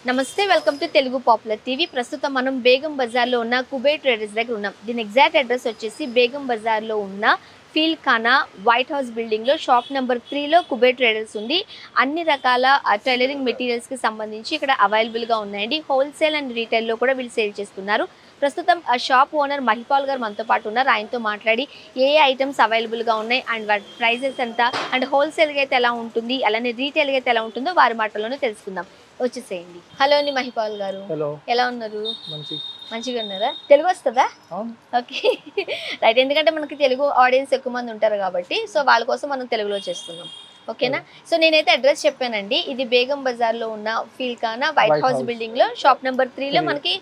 నమస్తే welcome to Telugu popular TV. ప్రస్తుతం మనం బేగం బజార్లో ఉన్న కుబేర్ ట్రేడర్స్ దగ్గర ఉన్నాం. దీని ఎగ్జాక్ట్ అడ్రస్ వచ్చేసి బేగం బజార్లో ఉన్న ఫీల్ ఖానా వైట్ హౌస్ బిల్డింగ్లో షాప్ నెంబర్ 3లో కుబేర్ ట్రేడర్స్ ఉంది. అన్ని రకాల టైలరింగ్ మెటీరియల్స్కి సంబంధించి ఇక్కడ అవైలబుల్గా ఉన్నాయండి. హోల్సేల్ అండ్ రీటైల్లో కూడా వీళ్ళు సేల్ చేస్తున్నారు. ప్రస్తుతం ఆ షాప్ ఓనర్ మహిపాల్ గారు మనతో పాటు ఉన్నారు. ఆయనతో మాట్లాడి ఏ ఐటమ్స్ అవైలబుల్గా ఉన్నాయి అండ్ వాటి ప్రైజెస్ ఎంత అండ్ హోల్సేల్గా అయితే ఎలా ఉంటుంది, అలానే రీటైల్గా అయితే ఎలా ఉంటుందో వారి మాటల్లోనే తెలుసుకుందాం. వచ్చేసేయండి. హలో అండి మహిపాల్ గారు. హలో, ఎలా ఉన్నారు? మంచిగా ఉన్నారా? తెలుగు వస్తుందా? Okay right. ఎందుకంటే మనకి తెలుగు ఆడియన్స్ ఎక్కువ మంది ఉంటారు కాబట్టి సో వాళ్ళ కోసం మనం తెలుగులో చేస్తున్నాం. ఓకేనా? సో నేనైతే అడ్రస్ చెప్పానండి. ఇది బేగం బజార్లో ఉన్న ఫీల్ ఖానా వైట్ హౌస్ బిల్డింగ్లో షాప్ నెంబర్ 3లో మనకి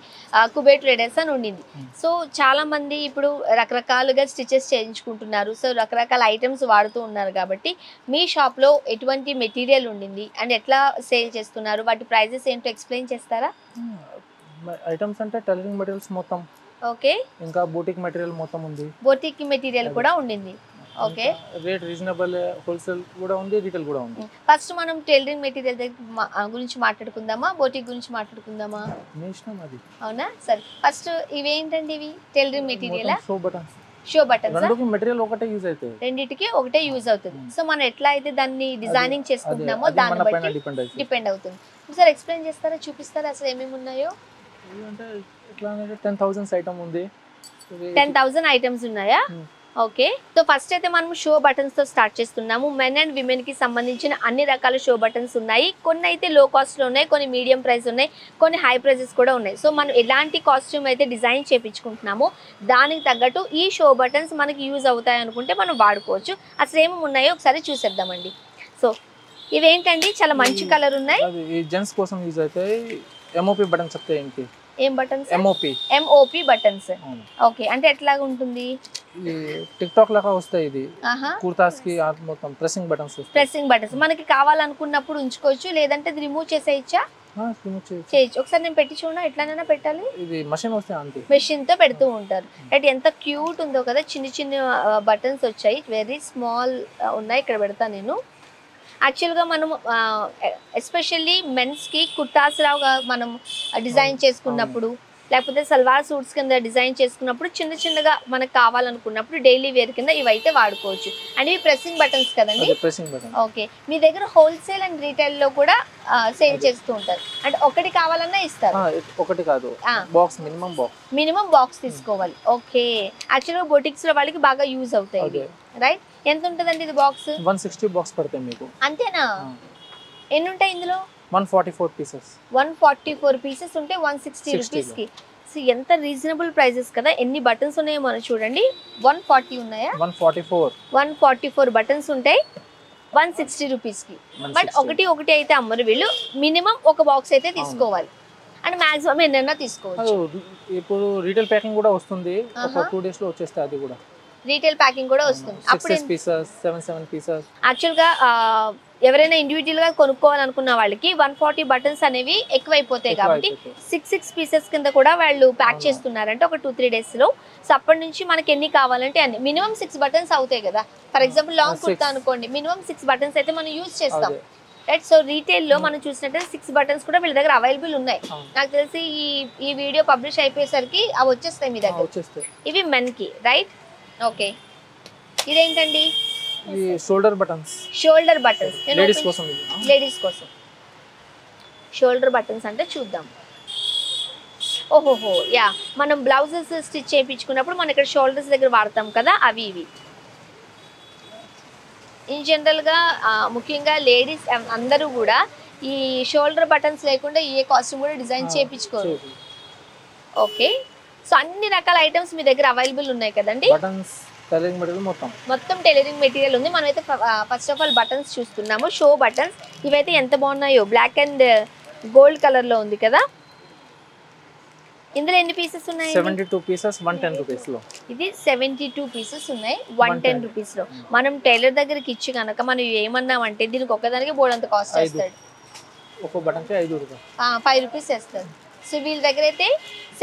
కుబేర్ ట్రేడర్స్ అని ఉండింది. సో చాలా మంది ఇప్పుడు రకరకాలుగా స్టిచెస్ చేయించుకుంటున్నారు. సో రకరకాల ఐటమ్స్ వాడుతూ ఉన్నారు కాబట్టి మీ షాప్లో ఎటువంటి మెటీరియల్ ఉండింది అండ్ ఎట్లా సేల్ చేస్తున్నారు, వాటి ప్రైజెస్ ఏంటో ఎక్స్ప్లెయిన్ చేస్తారా? ఐటమ్స్ అంటే టైలరింగ్ మెటీరియల్స్ మొత్తం, ఓకే, ఇంకా బూటిక్ మెటీరియల్ మొత్తం ఉంది. బోటిక్ మెటీరియల్ కూడా ఉండింది. ఓకే, రేట్ రీజనబుల్, హోల్సేల్ కూడా ఉంది, రీటైల్ కూడా ఉంది. ఫస్ట్ మనం టైలరింగ్ మెటీరియల్ గురించి మాట్లాడుకుందామా, బోటిక్ గురించి మాట్లాడుకుందామా? మీ ఇష్టం అది. అవునా, సరే. ఫస్ట్ ఇవేంటండి? ఇవి tailoring material, show buttons. Show buttons. రెండుకి మెటీరియల్ ఒకటే యూజ్ అవుతుంది, రెండిటికి ఒకటే యూజ్ అవుతుంది. సో మనం ఎట్లా అయితే దాన్ని డిజైనింగ్ చేసుకుంటున్నామో దాన్ని బట్టి డిపెండ్ అవుతుంది. సార్ ఎక్స్ప్లెయిన్ చేస్తారా, చూపిస్తారా అసలు ఏమేమి ఉన్నాయో? అంటే ఇట్లా 10,000 ఐటమ్ ఉంది. 10,000 ఐటమ్స్ ఉన్నాయా? ఓకే. సో ఫస్ట్ అయితే మనం షో బటన్స్ తో స్టార్ట్ చేస్తున్నాము. మెన్ అండ్ విమెన్ కి సంబంధించిన అన్ని రకాల షో బటన్స్ ఉన్నాయి. కొన్ని అయితే లో కాస్ట్ లో ఉన్నాయి, కొన్ని మీడియం ప్రైస్ ఉన్నాయి, కొన్ని హై ప్రైజెస్ కూడా ఉన్నాయి. సో మనం ఎలాంటి కాస్ట్యూమ్ అయితే డిజైన్ చేయించుకుంటున్నామో దానికి తగ్గట్టు ఈ షో బటన్స్ మనకి యూజ్ అవుతాయి అనుకుంటే మనం వాడుకోవచ్చు. అసలు ఏమేమి ఉన్నాయో ఒకసారి చూసేద్దామండి. సో ఇవేంటండి, చాలా మంచి కలర్ ఉన్నాయి. జెంట్స్ కోసం యూజ్ అవుతాయి. ఎంఓపి బటన్స్ వస్తాయి. ఏంటి ఏం బటన్స్? MOP buttons. ఓకే, అంటే ఎట్లా ఉంటుంది? టిక్ టాక్ లాగా వస్తాయి. ఇది కుర్తాస్ కి మొత్తం ప్రెసింగ్ బటన్స్. ప్రెసింగ్ బటన్స్ మనకి కావాలనుకున్నప్పుడు ఉంచుకోవచ్చు, లేదంటే ఇది రిమూవ్ చేసేయచ్చా? చేయొచ్చు. ఒకసారి నేను పెట్టి చూడ, ఎట్లానైనా పెట్టాలి. ఇది మెషిన్ వస్తే అంతే, మెషిన్ తో పెడుతూ ఉంటారు. రైట్, ఎంత క్యూట్ ఉందో కదా. చిన్న చిన్న బటన్స్ వచ్చాయి, వెరీ స్మాల్ ఉన్నాయి. ఇక్కడ పెడతా నేను. యాక్చువల్గా మనం ఎస్పెషల్లీ మెన్స్కి కుర్తాస్ లాగా మనం డిజైన్ చేసుకున్నప్పుడు, లేకపోతే సల్వార్ సూట్స్ కింద డిజైన్ చేసుకున్నప్పుడు, చిన్న చిన్నగా మనకు కావాలనుకున్నప్పుడు డైలీ వేర్ కింద ఇవైతే వాడుకోవచ్చు. అండ్ ఇవి ప్రెసింగ్ బటన్స్ కదండి? ఓకే. మీ దగ్గర హోల్సేల్ అండ్ రీటైల్లో కూడా సేల్ చేస్తూ ఉంటారు. అంటే ఒకటి కావాలన్నా ఇస్తారు? ఒకటి కాదు, బాక్స్, మినిమం బాక్స్ తీసుకోవాలి. ఓకే. యాక్చువల్గా బొటిక్స్ లో వాళ్ళకి బాగా యూజ్ అవుతాయి. రైట్, ఎంత ఉంటుందండి ఇది బాక్స్? 160 బాక్స్ పడతాయి మీకు. అంతేనా? ఎన్ని ఉంటాయి ఇందులో? 144 పీసెస్. 144 పీసెస్ ఉంటే 160 రూపీస్ కి. సో ఎంత రీజనబుల్ ప్రైజెస్ కదా. ఎన్ని బటన్స్ ఉన్నాయో మనం చూడండి. 140 ఉన్నాయా? 144 బటన్స్ ఉంటాయి 160 రూపీస్ కి. బట్ ఒకటి అయితే అమ్మరు వీళ్ళు. మినిమం ఒక బాక్స్ అయితే తీసుకోవాలి అండ్ మాక్సిమం ఎన్నైనా తీసుకోవచ్చు. ఇప్పుడు రీటైల్ ప్యాకింగ్ కూడా వస్తుంది, ఒక 2 days లో వచ్చేస్తాయి. అది కూడా రీటైల్ ప్యాకింగ్ కూడా వస్తుంది. అప్పుడు 7 పీసెస్. యాక్చువల్గా ఎవరైనా ఇండివిజువల్ గా కొనుక్కోవాలనుకున్న వాళ్ళకి 140 బటన్స్ అనేవి ఎక్కువైపోతాయి కాబట్టి 6 పీసెస్ కింద కూడా వాళ్ళు ప్యాక్ చేస్తున్నారంటే ఒక 2-3 days లో. సో అప్పటి నుంచి మనకి ఎన్ని కావాలంటే అన్ని. మినిమం 6 బటన్స్ అవుతాయి కదా. ఫర్ ఎగ్జాంపుల్ లాంగ్ కుర్తా అనుకోండి, మినిమం 6 బటన్స్ అయితే మనం యూజ్ చేస్తాం. రైట్. సో రీటైల్ లో మనం చూసినట్టు 6 బటన్స్ కూడా వీళ్ళ దగ్గర అవైలబుల్ ఉన్నాయి. నాకు తెలిసి ఈ వీడియో పబ్లిష్ అయిపోయేసరికి అవి వచ్చేస్తాయి మీ దగ్గర. ఇవి మెన్ కి. Right, okay. ఇదేంటండి? Shoulder buttons. లేడీస్ కోసం షోల్డర్ బటన్స్ అంటే చూద్దాం. ఓహోహో, యా. మనం బ్లౌజెస్ స్టిచ్ చేయించుకున్నప్పుడు మనం ఇక్కడ షోల్డర్స్ దగ్గర వాడతాం కదా, అవి ఇవి. ఇన్ జనరల్గా ముఖ్యంగా లేడీస్ అందరూ కూడా ఈ షోల్డర్ బటన్స్ లేకుండా ఏ కాస్ట్యూమ్ కూడా డిజైన్ చేయించుకోరు. ఓకే. సో అన్ని రకాల ఐటమ్స్ మీ దగ్గర అవైలబుల్ ఉన్నాయి కదండి? మొత్తం టైలరింగ్ మెటీరియల్ ఉంది. మనమైతే ఫస్ట్ ఆఫ్ ఆల్ బటన్స్ చూస్తున్నాము. షో బటన్స్ ఇవైతే ఎంత బాగున్నాయో. బ్లాక్ అండ్ గోల్డ్ కలర్ లో ఉంది కదా. ఇందులో ఎన్ని పీసెస్ ఉన్నాయి? 72 పీసెస్ 110 రూపీస్ లో. ఇది 72 పీసెస్ ఉన్నాయి 110 రూపీస్ లో. మనం టైలర్ దగ్గరికి ఇచ్చి కనుక మనం ఏమన్నామంటే దీనికి ఒక్కదానికి బోర్డంత కాస్ట్ చేస్తాడు. ఒక బటన్ కి 5 రూపాయలు, 5 రూపీస్ చేస్తారు. సో వీళ్ళ దగ్గర అయితే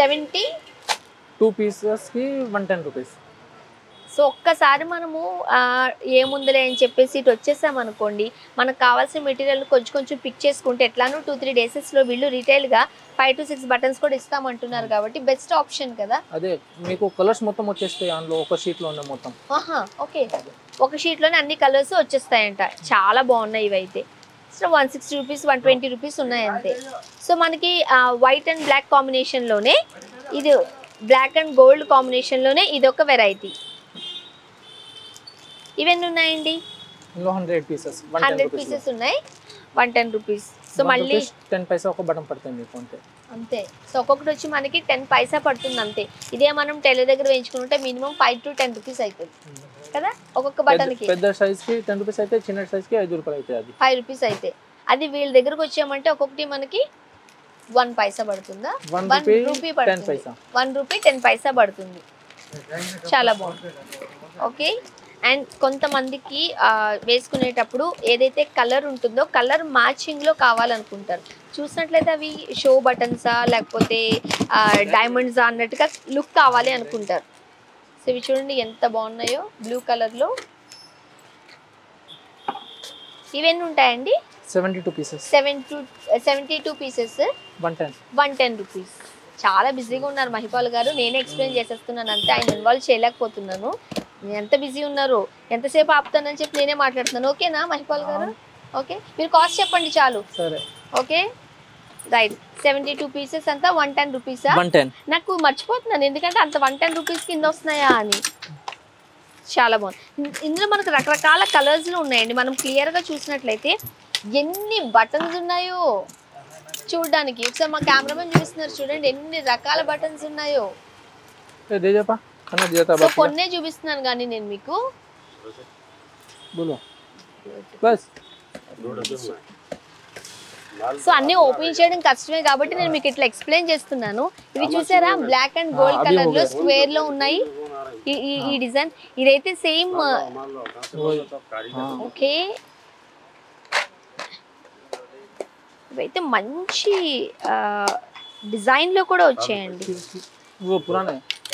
72 పీసెస్ కి 110 రూపీస్. సో ఒక్కసారి మనము ఏముందిలే అని చెప్పేసి ఇటు వచ్చేసాం అనుకోండి, మనకు కావాల్సిన మెటీరియల్ కొంచెం కొంచెం పిక్ చేసుకుంటే ఎట్లానో 2-3 డేసెస్లో వీళ్ళు రిటైల్గా 5 to 6 బటన్స్ కూడా ఇస్తామంటున్నారు కాబట్టి బెస్ట్ ఆప్షన్ కదా. అదే మీకు కలర్స్ మొత్తం వచ్చేస్తాయి అందులో ఒక షీట్లోనే మొత్తం. ఓకే, ఒక షీట్లోనే అన్ని కలర్స్ వచ్చేస్తాయంట. చాలా బాగున్నాయి ఇవైతే. సో 160 రూపీస్ 120 రూపీస్ ఉన్నాయి అంతే. సో మనకి వైట్ అండ్ బ్లాక్ కాంబినేషన్లోనే, ఇది బ్లాక్ అండ్ గోల్డ్ కాంబినేషన్లోనే ఇదొక వెరైటీ. ఇవన్నీ ఉన్నాయండి, 100 పీసెస్ 100 పీసెస్ ఉన్నాయి, 110 రూపీస్. సో మళ్ళీ 10 పైసా ఒక బటన్ పడుతుంది మీకు అంతే. సో ఒక్కొక్కటి వచ్చి మనకి 10 పైసా పడుతుంది అంతే. ఇదే మనం టైలర్ దగ్గర వేయించుకుంటే మినిమం 5 to 10 రూపీస్ అవుతుంది కదా ఒక్కొక్క బటన్కి. పెద్ద సైజ్కి 10 రూపీస్ అయితే, చిన్న సైజ్కి 5 రూపాయలు అయితే, అది 5 రూపీస్ అయితే. అది వీళ్ళ దగ్గరకు వచ్చామంటే ఒక్కొక్కటి మనకి 1 పైసా పడుతుందా, 1 రూపీ పడుతుంది, 1 రూపీ 10 పైసా పడుతుంది. చాలా బాగుంది. ఓకే, అండ్ కొంతమందికి వేసుకునేటప్పుడు ఏదైతే కలర్ ఉంటుందో కలర్ మ్యాచింగ్లో కావాలనుకుంటారు. చూసినట్లయితే అవి షో బటన్సా లేకపోతే డైమండ్సా అన్నట్టుగా లుక్ కావాలి అనుకుంటారు. సో ఇవి చూడండి ఎంత బాగున్నాయో బ్లూ కలర్లో. ఇవన్నీ ఉంటాయండి 72 పీసెస్, 72 పీసెస్ 110 రూపీస్. చాలా బిజీగా ఉన్నారు మహిపాల్ గారు, నేనే ఎక్స్ప్లెయిన్ చేసేస్తున్నాను అంతే, ఆయన ఇన్వాల్వ్ చేయలేకపోతున్నాను. ఎంత బిజీ ఉన్నారు, ఎంతసేపు ఆపుతానని చెప్పి నేనే మాట్లాడుతున్నాను. ఓకేనా మహిపాల్ గారు? ఓకే, మీరు కాస్ట్ చెప్పండి చాలు. సరే, ఓకే రైట్. 72 పీసెస్ అంతా 110 రూపీసా? నాకు మర్చిపోతున్నాను ఎందుకంటే అంత 110 రూపీస్ కింద వస్తున్నాయా అని. చాలా బాగుంది. ఇందులో మనకు రకరకాల కలర్స్లో ఉన్నాయండి. మనం క్లియర్గా చూసినట్లయితే ఎన్ని బటన్స్ ఉన్నాయో చూడడానికి. ఒకసారి మా కెమెరామెన్ చూస్తున్నారు చూడండి ఎన్ని రకాల బటన్స్ ఉన్నాయో. సో కొన్నే చూపిస్తున్నాను కానీ నేను మీకు. సో అన్ని ఓపెన్ చేయడం కష్టమే కాబట్టి నేను మీకు ఇట్లా ఎక్స్ప్లెయిన్ చేస్తున్నాను. ఇవి చూసారా బ్లాక్ అండ్ గోల్డ్ కలర్ లో స్క్వేర్ లో ఉన్నాయి ఈ డిజైన్. ఇదైతే సేమ్. ఓకే, ఇవైతే మంచి డిజైన్ లో కూడా వచ్చాయండి.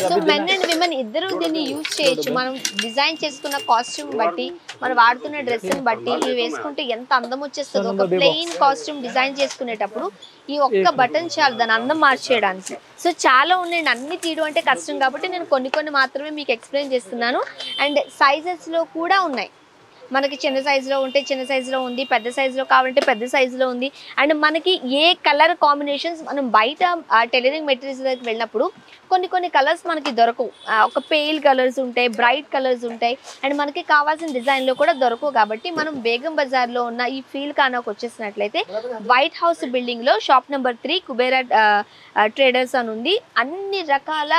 సో మెన్ అండ్ విమెన్ ఇద్దరు దీన్ని యూజ్ చేయొచ్చు. మనం డిజైన్ చేసుకున్న కాస్ట్యూమ్ బట్టి, మనం వాడుతున్న డ్రెస్ని బట్టి ఇవి వేసుకుంటే ఎంత అందం వచ్చేస్తుంది. ఒక ప్లెయిన్ కాస్ట్యూమ్ డిజైన్ చేసుకునేటప్పుడు ఈ ఒక్క బటన్ చాలు దాని అందం మార్చేయడానికి. సో చాలా ఉన్నాయండి, అన్ని తీయడం అంటే కష్టం కాబట్టి నేను కొన్ని మాత్రమే మీకు ఎక్స్ప్లెయిన్ చేస్తున్నాను. అండ్ సైజెస్లో కూడా ఉన్నాయి. మనకి చిన్న సైజులో ఉంటే చిన్న సైజులో ఉంది, పెద్ద సైజులో కావాలంటే పెద్ద సైజులో ఉంది. అండ్ మనకి ఏ కలర్ కాంబినేషన్స్ మనం బయట టైలరింగ్ మెటీరియల్స్ దగ్గరికి వెళ్ళినప్పుడు కొన్ని కలర్స్ మనకి దొరకవు. ఒక పేల్ కలర్స్ ఉంటాయి, బ్రైట్ కలర్స్ ఉంటాయి, అండ్ మనకి కావాల్సిన డిజైన్లో కూడా దొరకవు. కాబట్టి మనం బేగం బజార్లో ఉన్న ఈ ఫీల్ ఖానాకు వచ్చేసినట్లయితే వైట్ హౌస్ బిల్డింగ్లో షాప్ నెంబర్ 3 కుబేరా ట్రేడర్స్ అని ఉంది. అన్ని రకాల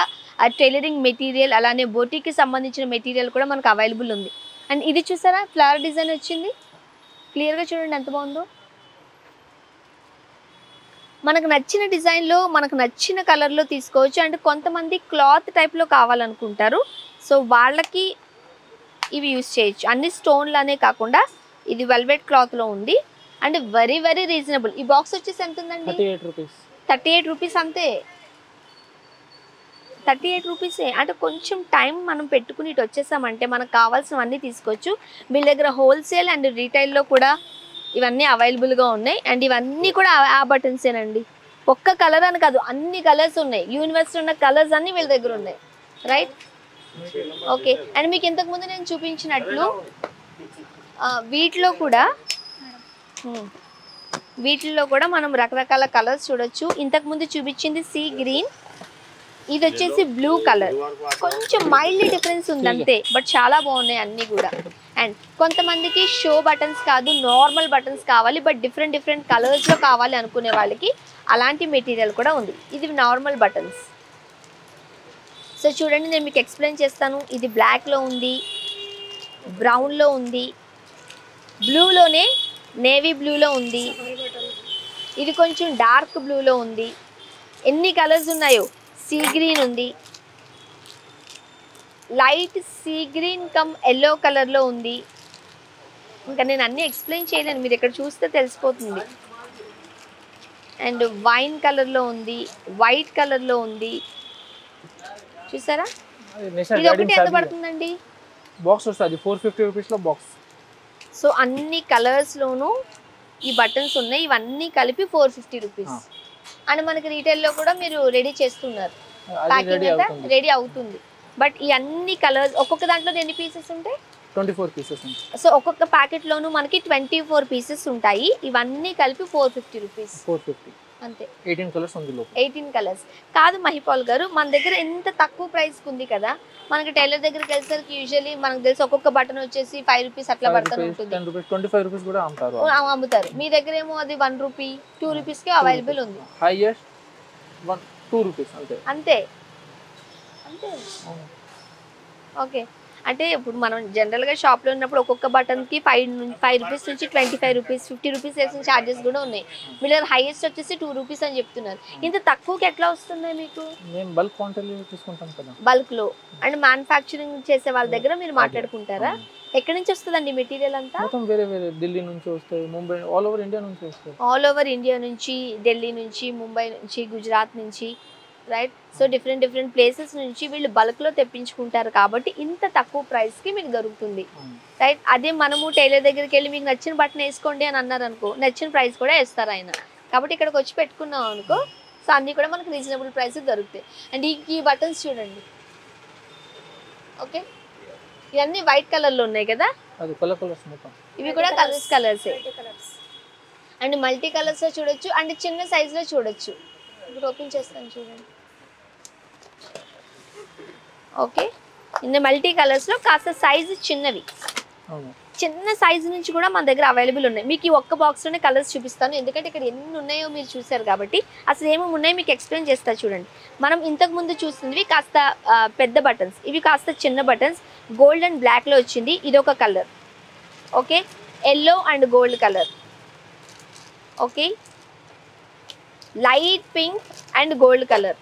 టైలరింగ్ మెటీరియల్ అలానే బోటికి సంబంధించిన మెటీరియల్ కూడా మనకు అవైలబుల్ ఉంది. అండ్ ఇది చూసారా ఫ్లవర్ డిజైన్ వచ్చింది, క్లియర్గా చూడండి ఎంత బాగుందో. మనకు నచ్చిన డిజైన్లో మనకు నచ్చిన కలర్లో తీసుకోవచ్చు. అండ్ కొంతమంది క్లాత్ టైప్లో కావాలనుకుంటారు, సో వాళ్ళకి ఇవి యూస్ చేయొచ్చు. అన్ని స్టోన్లనే కాకుండా ఇది వెల్వెట్ క్లాత్లో ఉంది అండ్ వెరీ రీజనబుల్. ఈ బాక్స్ వచ్చేసి ఎంత ఉందండి? 38 రూపీస్ అంతే. 38 రూపీసే. అంటే కొంచెం టైం మనం పెట్టుకుని ఇటు వచ్చేసామంటే మనకు కావాల్సినవన్నీ తీసుకోవచ్చు. వీళ్ళ దగ్గర హోల్సేల్ అండ్ రీటైల్లో కూడా ఇవన్నీ అవైలబుల్గా ఉన్నాయి. అండ్ ఇవన్నీ కూడా ఆ బటన్సేనండి. ఒక్క కలర్ అని కాదు, అన్ని కలర్స్ ఉన్నాయి. యూనివర్స్లో ఉన్న కలర్స్ అన్నీ వీళ్ళ దగ్గర ఉన్నాయి. Right, okay. అండ్ మీకు ఇంతకుముందు నేను చూపించినట్లు వీటిలో కూడా మనం రకరకాల కలర్స్ చూడొచ్చు. ఇంతకుముందు చూపించింది సీ గ్రీన్, ఇది వచ్చేసి బ్లూ కలర్. కొంచెం మైల్డ్ డిఫరెన్స్ ఉంది అంతే, బట్ చాలా బాగున్నాయి అన్నీ కూడా. అండ్ కొంతమందికి షో బటన్స్ కాదు, నార్మల్ బటన్స్ కావాలి, బట్ డిఫరెంట్ కలర్స్లో కావాలి అనుకునే వాళ్ళకి అలాంటి మెటీరియల్ కూడా ఉంది. ఇది నార్మల్ బటన్స్. సో చూడండి నేను మీకు ఎక్స్ప్లెయిన్ చేస్తాను. ఇది బ్లాక్లో ఉంది, బ్రౌన్లో ఉంది, బ్లూలోనే నేవీ బ్లూలో ఉంది, ఇది కొంచెం డార్క్ బ్లూలో ఉంది. ఎన్ని కలర్స్ ఉన్నాయో. సీ గ్రీన్ ఉంది, light sea green come yellow కలర్లో ఉంది. ఇంకా నేను అన్నీ ఎక్స్ప్లెయిన్ చేయలేను, మీరు ఇక్కడ చూస్తే తెలిసిపోతుంది. అండ్ వైన్ కలర్లో ఉంది, వైట్ కలర్లో ఉంది. చూసారా? ఇది ఒకటి ఎంత పడుతుందండి? బాక్స్ వస్తుంది 450 రూపీస్ లో బాక్స్. సో అన్ని కలర్స్ లోను ఈ బటన్స్ ఉన్నాయి, ఇవన్నీ కలిపి 450 రూపీస్. అండ్ మనకి రీటైల్ లో కూడా మీరు రెడీ చేస్తున్నారు, ప్యాకింగ్ అంతా రెడీ అవుతుంది. బట్ ఈ అన్ని కలర్స్ ఒక్కొక్క దాంట్లో ఎన్ని పీసెస్ ఉంటాయి? 24 పీసెస్ ఉంటాయి. సో ఒక్కొక్క ప్యాకెట్ లోను మనకి 24 పీసెస్ ఉంటాయి. ఇవన్నీ కలిపి 450 రూపీస్. 450 అంతే. 18 కలర్స్ ఉంది లోపల. 18 కలర్స్. కాదు మహిపాల్ గారు, మన దగ్గర ఎంత తక్కువ ప్రైస్ ఉంది కదా, మనకి టైలర్ దగ్గరికి వెళ్ళేసరికి యూజువల్లీ మనకు తెలిసి ఒక్కొక్క బటన్ వచ్చేసి 5 రూపీస్ అట్లా పడుతూ ఉంటుంది. 10 రూపీస్ 25 రూపీస్ కూడా అమ్ముతారు. మీ దగ్గర ఏమో అది 1 రూపీ 2 రూపీస్ కి అవైలబుల్ ఉంది. హైయెస్ట్ 2 రూపీస్ అంతే. అంతే అంతే. ఓకే. అంటే ఇప్పుడు మనం జనరల్గా షాప్లో ఉన్నప్పుడు ఒక్కొక్క బటన్కి 5 రూపీస్ నుంచి 25 రూపీస్ 50 రూపీస్ వేసిన ఛార్జెస్ కూడా ఉన్నాయి. మీ దగ్గర హైయెస్ట్ వచ్చేసి 2 రూపీస్ అని చెప్తున్నారు. ఇంత తక్కువకి ఎట్లా వస్తున్నాయి మీకు? మేము బల్క్ క్వాంటిటీ తీసుకుంటాం కదా, బల్క్లో. అండ్ మ్యానుఫ్యాక్చరింగ్ చేసే వాళ్ళ దగ్గర మీరు మాట్లాడుకుంటారా? ఎక్కడి నుంచి వస్తుందండి మెటీరియల్ అంతా? మొత్తం వేరే వేరే ఢిల్లీ నుంచి వస్తాయి, ముంబై, ఆల్ ఓవర్ ఇండియా నుంచి వస్తాయి. ఆల్ ఓవర్ ఇండియా నుంచి, ఢిల్లీ నుంచి, ముంబై నుంచి, గుజరాత్ నుంచి, రైట్. సో డిఫరెంట్ ప్లేసెస్ నుంచి వీళ్ళు బల్క్లో తెప్పించుకుంటారు కాబట్టి ఇంత తక్కువ ప్రైస్కి మీకు దొరుకుతుంది, రైట్. అదే మనము టైలర్ దగ్గరికి వెళ్ళి మీకు నచ్చిన బటన్ వేసుకోండి అని అన్నారు అనుకో, నచ్చిన ప్రైస్ కూడా వేస్తారు ఆయన. కాబట్టి ఇక్కడికి వచ్చి పెట్టుకున్నాం అనుకో, సో అన్నీ కూడా మనకు రీజనబుల్ ప్రైస్ దొరుకుతాయి. అండ్ ఈ బటన్స్ చూడండి, ఓకే. ఇవన్నీ వైట్ కలర్లో ఉన్నాయి కదా, ఇవి కూడా కలర్సే. అండ్ మల్టీ కలర్స్లో చూడొచ్చు, అండ్ చిన్న సైజులో చూడొచ్చు. ఇప్పుడు ఓపెన్ చేస్తాను చూడండి, ఓకే. ఇన్ని మల్టీ కలర్స్లో కాస్త సైజు చిన్నవి, చిన్న సైజు నుంచి కూడా మన దగ్గర అవైలబుల్ ఉన్నాయి. మీకు ఈ ఒక్క బాక్స్లోనే కలర్స్ చూపిస్తాను, ఎందుకంటే ఇక్కడ ఎన్ని ఉన్నాయో మీరు చూసారు కాబట్టి అసలు ఏమేమి ఉన్నాయో మీకు ఎక్స్ప్లెయిన్ చేస్తా చూడండి. మనం ఇంతకుముందు చూస్తుంది కాస్త పెద్ద బటన్స్, ఇవి కాస్త చిన్న బటన్స్. గోల్డ్ అండ్ బ్లాక్లో వచ్చింది, ఇది ఒక colour, okay. Yellow and gold colour, okay. Light pink and gold colour.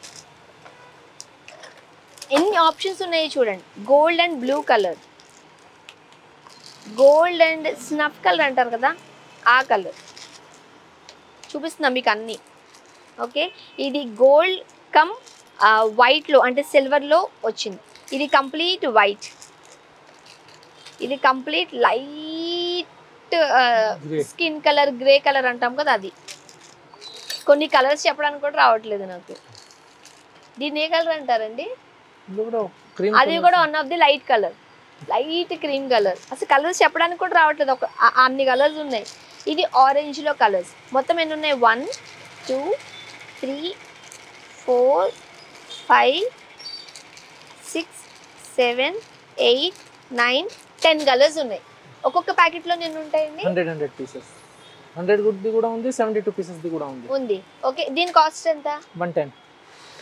ఎన్ని ఆప్షన్స్ ఉన్నాయి చూడండి. Gold and blue colour, gold and snuff colour అంటారు కదా, ఆ కలర్ చూపిస్తున్నా మీకు అన్నీ, ఓకే. ఇది గోల్డ్ కమ్ వైట్లో అంటే సిల్వర్లో వచ్చింది. ఇది కంప్లీట్ వైట్, ఇది complete light skin colour, grey colour అంటాం కదా అది. కొన్ని కలర్స్ చెప్పడానికి కూడా రావట్లేదు నాకు. దీన్ని ఏ కలర్ అంటారండి? అది కూడా one of the light colour, light cream colour. అసలు కలర్స్ చెప్పడానికి కూడా రావట్లేదు, ఒక అన్ని కలర్స్ ఉన్నాయి. ఇది ఆరెంజ్లో కలర్స్. మొత్తం ఎన్ని ఉన్నాయి? 1 2 3 4 5 6 7 8 9 10 కలర్స్ ఉన్నాయి. ఒక్కొక్క ప్యాకెట్లో ఎన్ని ఉంటాయండి? 100 పీసెస్. 100 గుడ్ది కూడా ఉంది, 72 పీసెస్ ది కూడా ఉంది. ఓకే. దీని కాస్ట్ ఎంత? 110.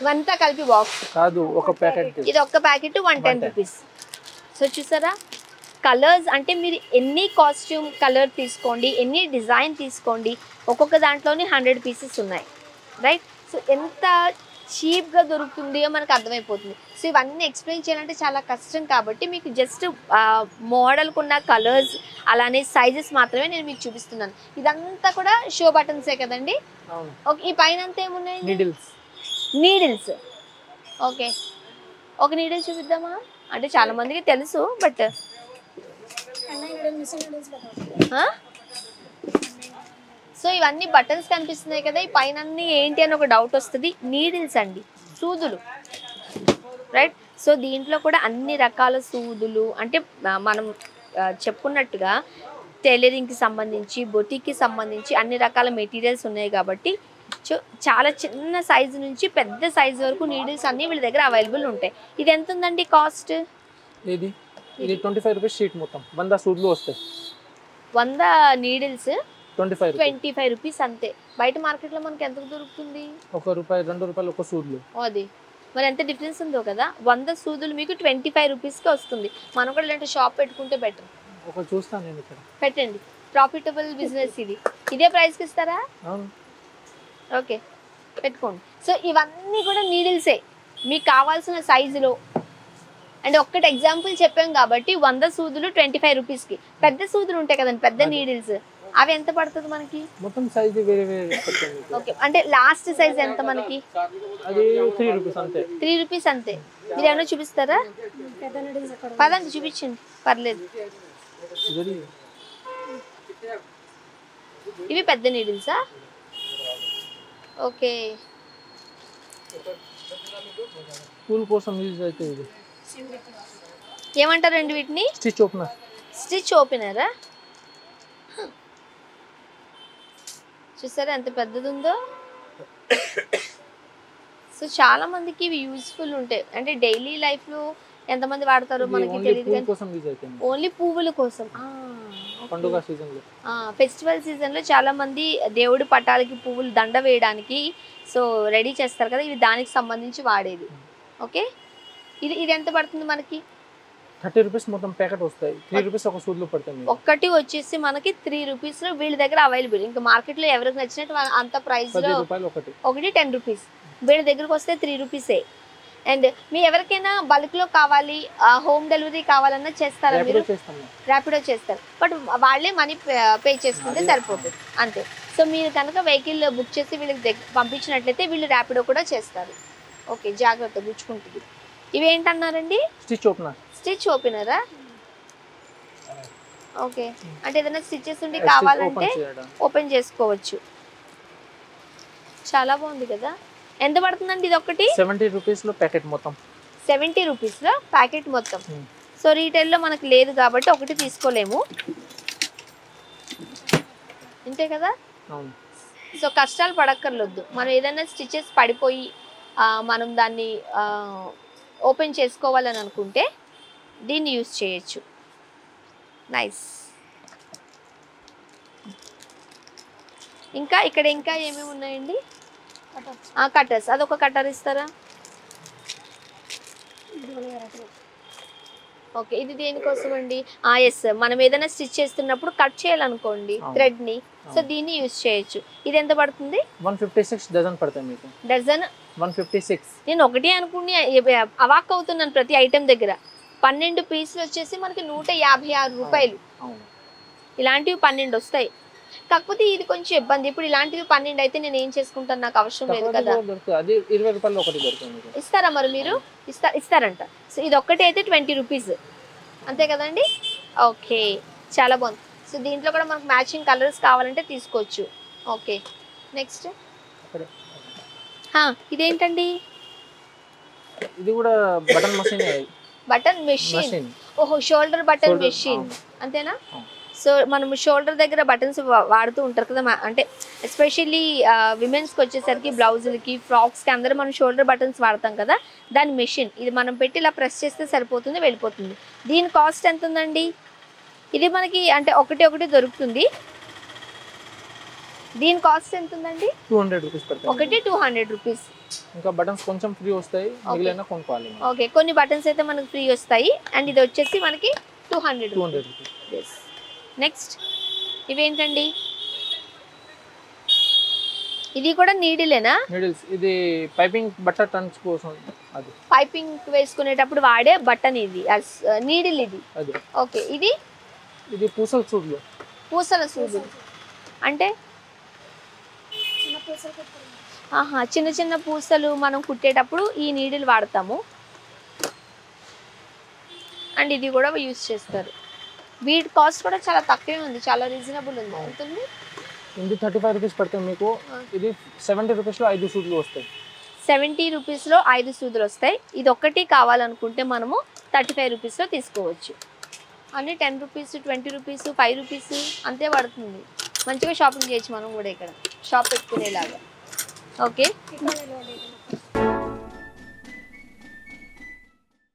ఇవంతా కలిపి బాక్స్ కాదు, ఒక ప్యాకెట్. ఇది ఒక్క ప్యాకెట్ 110 రూపీస్. సో చూసారా, కలర్స్ అంటే మీరు ఎన్ని కాస్ట్యూమ్ కలర్ తీసుకోండి, ఎన్ని డిజైన్ తీసుకోండి, ఒక్కొక్క దాంట్లోనే 100 పీసెస్ ఉన్నాయి, రైట్. సో ఎంత చీప్గా దొరుకుతుందో మనకు అర్థమైపోతుంది. సో ఇవన్నీ ఎక్స్ప్లెయిన్ చేయాలంటే చాలా కష్టం కాబట్టి మీకు జస్ట్ మోడల్కు ఉన్న కలర్స్ అలానే సైజెస్ మాత్రమే నేను మీకు చూపిస్తున్నాను. ఇదంతా కూడా షో బటన్సే కదండి. ఓకే. ఈ పైన అంతా ఏమున్నాయి? నీడిల్స్. ఓకే. ఒక నీడిల్ చూపిద్దామా? అంటే చాలా మందికి తెలుసు, బట్ సో ఇవన్నీ బటన్స్ కనిపిస్తున్నాయి కదా, ఈ పైన అన్ని ఏంటి అని ఒక డౌట్ వస్తుంది. నీడిల్స్ అండి, సూదులు, రైట్. సో దీంట్లో కూడా అన్ని రకాల సూదులు, అంటే మనం చెప్పుకున్నట్టుగా టైలరింగ్కి సంబంధించి, బొటిక్కి సంబంధించి అన్ని రకాల మెటీరియల్స్ ఉన్నాయి కాబట్టి చాలా చిన్న సైజు నుంచి పెద్ద సైజు వరకు నీడిల్స్ అన్ని వీళ్ళ దగ్గర అవైలబుల్ ఉంటాయి. ఇది ఎంత ఉందండి కాస్ట్? ఇది 25 రూపీస్ షీట్, మొత్తం 100 సూదులు వస్తాయి. 100 నీడిల్స్ 25 రూపీస్ అంతే. బయట మార్కెట్లో మనకి ఎంత దొరుకుతుంది? ₹1 ₹2 ఒక సూదులు. అది మరి ఎంత డిఫరెన్స్ ఉందో కదా. 100 సూదులు మీకు 25 రూపీస్కి వస్తుంది. మనం కూడా ఇలాంటి షాప్ పెట్టుకుంటే బెటర్. ఒక చూస్తాను నేను ఇక్కడ. పెట్టండి, ప్రాఫిటబుల్ బిజినెస్ ఇది. ఇదే ప్రైస్కి ఇస్తారా? ఓకే, పెట్టుకోండి. సో ఇవన్నీ కూడా నీడిల్సే మీకు కావాల్సిన సైజులో. అండ్ ఒక్కటి ఎగ్జాంపుల్ చెప్పాం కాబట్టి 100 సూదులు 25 రూపీస్కి. పెద్ద సూదులు ఉంటాయి కదండి, పెద్ద నీడిల్స్, అవి ఎంత పడుతుంది మనకి? మొత్తం సైజ్ వేరే వేరే పడుతుంది మీకు. ఓకే, అంటే లాస్ట్ సైజ్ ఎంత మనకి? అది 3 రూపీస్ అంతే. 3 రూపీస్ అంతే. మీరు ఏమైనా చూపిస్తారా? పదండి చూపించండి, పర్లేదు. ఇవి పెద్ద నీడిల్సా? ఓకే, పూల్ కోసం యూజ్ అయితే ఇది. ఏమంటారండి వీటిని? Stitch opener. స్టిచ్ ఓపెనరా? చూసారా ఎంత పెద్దది ఉందో. సో చాలా మందికి ఇవి యూస్ఫుల్ ఉంటాయి. అంటే డైలీ లైఫ్ లో ఎంతమంది వాడతారో మనకి తెలియదు కానీ ఓన్లీ పువ్వుల కోసం. పండుగ సీజన్ లో, ఫెస్టివల్ సీజన్ లో చాలా మంది దేవుడి పటాలకి పువ్వులు దండ వేయడానికి సో రెడీ చేస్తారు కదా, ఇవి దానికి సంబంధించి వాడేది. ఓకే, ఇది ఎంత పడుతుంది మనకి? 30 రూపీస్ మొత్తం ప్యాకెట్ వస్తాయి. 3 రూపీస్ ఒక సూదులో పడుతుంది. ఒక్కటి వచ్చేసి మనకి 3 రూపీస్ లో వీళ్ళ దగ్గర అవైలబుల్. ఇంకా మార్కెట్ లో ఎవరికి నచ్చినట్టు అంత ప్రైస్ లో ఒకటి 10 రూపీస్, వీళ్ళ దగ్గరకు వస్తే 3 రూపీసే. అండ్ మీ ఎవరికైనా బల్క్ లో కావాలి, హోమ్ డెలివరీ కావాలన్నా చేస్తారా మీరు? ర్యాపిడో చేస్తారు, బట్ వాళ్ళే మనీ పే చేసుకుంటే సరిపోతుంది అంతే. సో మీరు కనుక వెహికల్ బుక్ చేసి వీళ్ళకి పంపించినట్లయితే వీళ్ళు ర్యాపిడో కూడా చేస్తారు. ఓకే, జాగ్రత్త గుచ్చుకుంటుంది. ఇవి ఏంటన్నారండి? Stitch opener. స్టిచ్ ఓపెనరా? ఓకే, అంటే ఏదైనా స్టిచెస్ ఉండి కావాలంటే ఓపెన్ చేసుకోవచ్చు. చాలా బాగుంది కదా. ఎంత పడుతుందండి ఇది? ఒకటి 70 రూపీస్ లో ప్యాకెట్ మొత్తం. 70 రూపీస్ లో ప్యాకెట్ మొత్తం. సో రీటైల్ లో మనకు లేదు కాబట్టి ఒకటి తీసుకోలేము, అంతే కదా. సో కష్టాలు పడక్కర్లొద్దు. మనం ఏదైనా స్టిచెస్ పడిపోయి మనం దాన్ని ఓపెన్ చేసుకోవాలని అనుకుంటే దీన్ని యూజ్ చేయొచ్చు. నైస్. ఇంకా ఇక్కడ ఇంకా ఏమేమి ఉన్నాయండి? కట్టర్స్. అదొక కట్టర్ ఇస్తారా? ఓకే, ఇది దేనికోసం అండి? ఎస్, మనం ఏదైనా స్టిచ్ చేస్తున్నప్పుడు కట్ చేయాలనుకోండి థ్రెడ్ ని, సో దీన్ని యూజ్ చేయొచ్చు. ఇది ఎంత పడుతుంది? 156 డజన్ పడతాయి మీకు. డజన్ 156. నేను ఒకటి అనుకుని అవాక్ అవుతున్నాను. ప్రతి ఐటెం దగ్గర 12 పీసులు వచ్చేసి మనకి 156 రూపాయలు. ఇలాంటివి 12 వస్తాయి. కాకపోతే ఇది కొంచెం ఇబ్బంది. ఇప్పుడు ఇలాంటివి 12 అయితే నేను ఏం చేసుకుంటాను? నాకు అవసరం లేదు కదా. అది 20 రూపాయలు ఒకటి దొరుకుతుంది. ఇస్తారా మరి మీరు? ఇస్తారంట. సో ఇది ఒక్కటి అయితే 20 రూపీస్ అంతే కదండి. ఓకే, చాలా బాగుంది. సో దీంట్లో కూడా మనకు మ్యాచింగ్ కలర్స్ కావాలంటే తీసుకోవచ్చు. ఓకే, నెక్స్ట్ ఇదేంటండి? ఇది కూడా బటన్ మెషిన్. Button machine. ఓహో, షోల్డర్ బటన్ మెషిన్ అంతేనా? సో మనం షోల్డర్ దగ్గర బటన్స్ వాడుతూ ఉంటారు కదా, అంటే ఎస్పెషల్లీ విమెన్స్కి వచ్చేసరికి బ్లౌజులకి, ఫ్రాక్స్కి అందరూ మనం షోల్డర్ బటన్స్ వాడతాం కదా, దాని మెషిన్. ఇది మనం పెట్టి ఇలా ప్రెస్ చేస్తే సరిపోతుంది, వెళ్ళిపోతుంది. దీని కాస్ట్ ఎంత ఉందండి? ఇది మనకి అంటే ఒకటి దొరుకుతుంది. దీని కాస్ట్ ఎంత ఉందండి? 200 రూపీస్ పడుతుంది. ఒకటి 200 రూపీస్. ఇంకా బటన్స్ కొంచెం ఫ్రీ వస్తాయి, మిగిలిన కొనుక్కోవాలి. ఓకే, కొన్ని బటన్స్ అయితే మనకి ఫ్రీ వస్తాయి. అండ్ ఇది వచ్చేసి మనకి 200 రూపీస్. నెక్స్ట్ ఇవేంటండి? ఇది కూడా నీడిలేనా? నీడిల్స్. ఇది పైపింగ్ బట్టర్ టన్స్ కోసం, అది పైపింగ్ వేసుకునేటప్పుడు వాడే బటన్ ఇది, నీడిల్ ఇది. ఓకే, ఇది పూసల సూదులు. పూసల సూదులు అంటే చిన్న చిన్న పూసలు మనం కుట్టేటప్పుడు ఈ నీడిల్ వాడతాము. అండ్ ఇది కూడా యూజ్ చేస్తారు. వీటి కాస్ట్ కూడా చాలా తక్కువే ఉంది, చాలా రీజనబుల్ ఉంది. ఉంటుంది ఇది 35 రూపీస్ పడుతుంది మీకు. ఇది 70 రూపీస్లో 5 సూదులు వస్తాయి. 70 రూపీస్లో 5 సూదులు వస్తాయి. ఇది ఒక్కటి కావాలనుకుంటే మనము 35 రూపీస్లో తీసుకోవచ్చు. అన్నీ 10 రూపీస్, 20 రూపీస్, 5 రూపీస్ అంతే పడుతుంది. మంచిగా షాపింగ్ చేయొచ్చు మనం కూడా ఇక్కడ, షాప్ పెట్టుకునేలాగా. ఓకే,